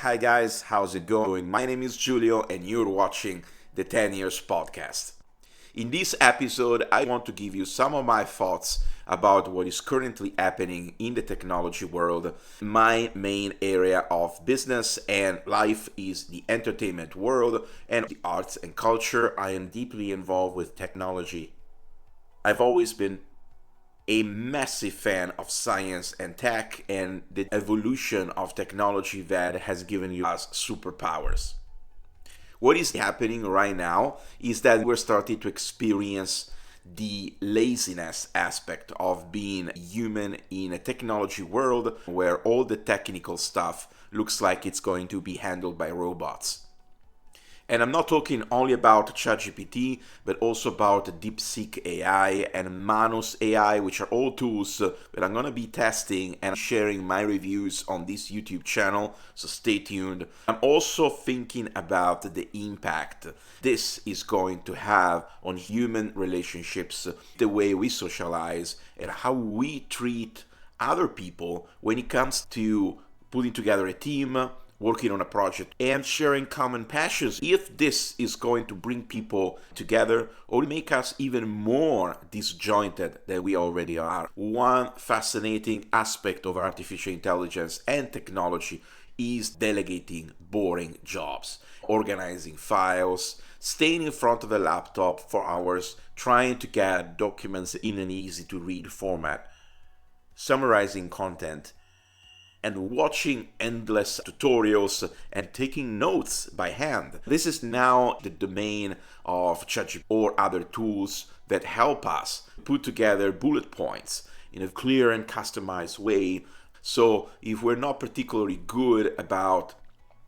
Hi guys, how's it going? My name is Julyo and you're watching the 10 Years Podcast. In this episode, I want to give you some of my thoughts about what is currently happening in the technology world. My main area of business and life is the entertainment world and the arts and culture. I am deeply involved with technology. I've always been a massive fan of science and tech and the evolution of technology that has given us superpowers. What is happening right now is that we're starting to experience the laziness aspect of being human in a technology world where all the technical stuff looks like it's going to be handled by robots. And I'm not talking only about ChatGPT, but also about DeepSeek AI and Manus AI, which are all tools that I'm going to be testing and sharing my reviews on this YouTube channel, so stay tuned. I'm also thinking about the impact this is going to have on human relationships, the way we socialize, and how we treat other people when it comes to putting together a team, working on a project, and sharing common passions. If this is going to bring people together or make us even more disjointed than we already are. One fascinating aspect of artificial intelligence and technology is delegating boring jobs, organizing files, staying in front of a laptop for hours, trying to get documents in an easy to read format, summarizing content, and watching endless tutorials and taking notes by hand. This is now the domain of ChatGPT or other tools that help us put together bullet points in a clear and customized way. So if we're not particularly good about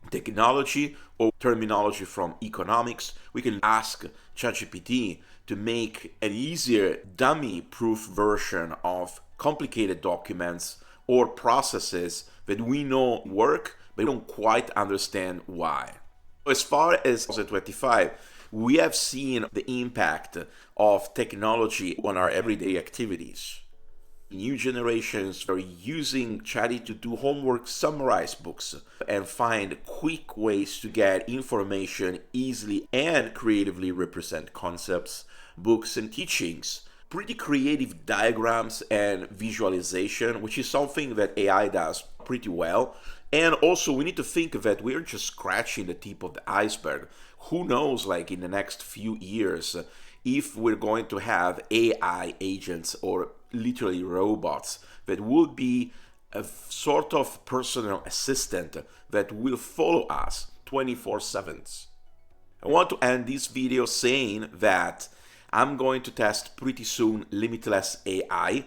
technology or terminology from economics, we can ask ChatGPT to make an easier dummy-proof version of complicated documents or processes that we know work, but we don't quite understand why. As far as 2025, we have seen the impact of technology on our everyday activities. New generations are using ChatGPT to do homework, summarize books, and find quick ways to get information easily and creatively represent concepts, books, and teachings. Pretty creative diagrams and visualization, which is something that AI does pretty well. And also, we need to think that we're just scratching the tip of the iceberg. Who knows, like in the next few years, if we're going to have AI agents or literally robots that will be a sort of personal assistant that will follow us 24/7. I want to end this video saying that I'm going to test pretty soon Limitless AI,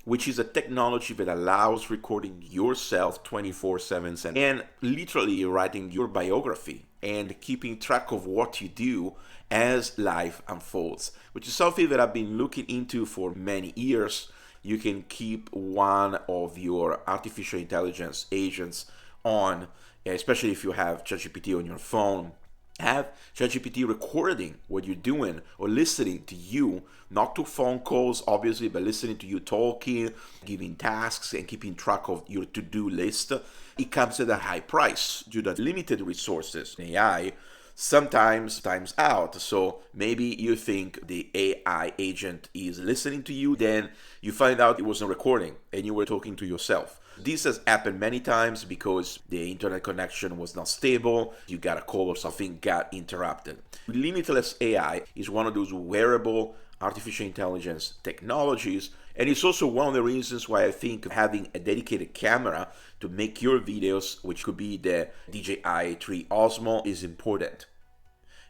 which is a technology that allows recording yourself 24/7 and literally writing your biography and keeping track of what you do as life unfolds, which is something that I've been looking into for many years. You can keep one of your artificial intelligence agents on, especially if you have ChatGPT on your phone. Have ChatGPT recording what you're doing or listening to you, not to phone calls, obviously, but listening to you talking, giving tasks, and keeping track of your to-do list. It comes at a high price due to limited resources. AI sometimes times out. So maybe you think the AI agent is listening to you, then you find out it wasn't recording and you were talking to yourself. This has happened many times because the internet connection was not stable, you got a call or something got interrupted. Limitless AI is one of those wearable artificial intelligence technologies, and it's also one of the reasons why I think having a dedicated camera to make your videos, which could be the DJI-3 Osmo, is important.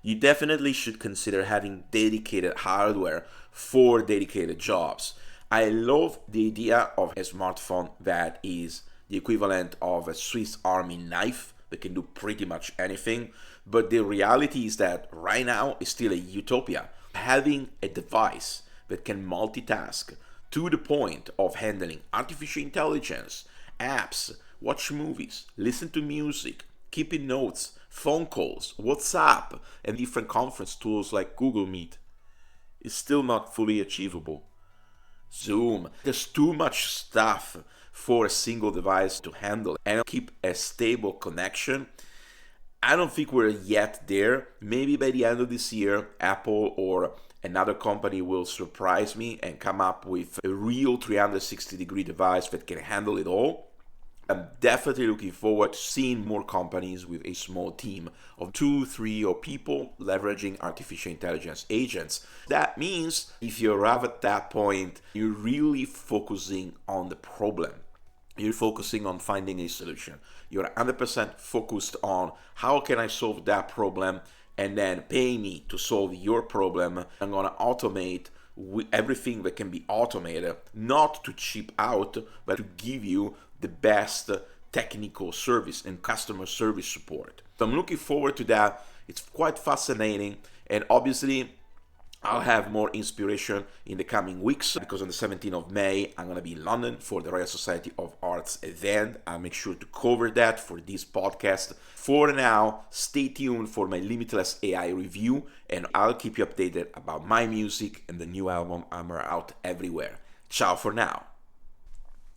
You definitely should consider having dedicated hardware for dedicated jobs. I love the idea of a smartphone that is the equivalent of a Swiss Army knife that can do pretty much anything, but the reality is that right now it's still a utopia. Having a device that can multitask to the point of handling artificial intelligence, apps, watch movies, listen to music, keeping notes, phone calls, WhatsApp, and different conference tools like Google Meet is still not fully achievable. Zoom. There's too much stuff for a single device to handle and keep a stable connection. I don't think we're yet there. Maybe by the end of this year, Apple or another company will surprise me and come up with a real 360-degree device that can handle it all. I'm definitely looking forward to seeing more companies with a small team of 2, 3 or people leveraging artificial intelligence agents. That means if you arrive at that point, you're really focusing on the problem. You're focusing on finding a solution. You're 100% focused on how can I solve that problem, and then pay me to solve your problem. I'm going to automate everything that can be automated, not to cheap out, but to give you the best technical service and customer service support. So I'm looking forward to that. It's quite fascinating, and obviously I'll have more inspiration in the coming weeks, because on the 17th of May, I'm going to be in London for the Royal Society of Arts event. I'll make sure to cover that for this podcast. For now, stay tuned for my Limitless AI review, and I'll keep you updated about my music and the new album I'm out everywhere. Ciao for now.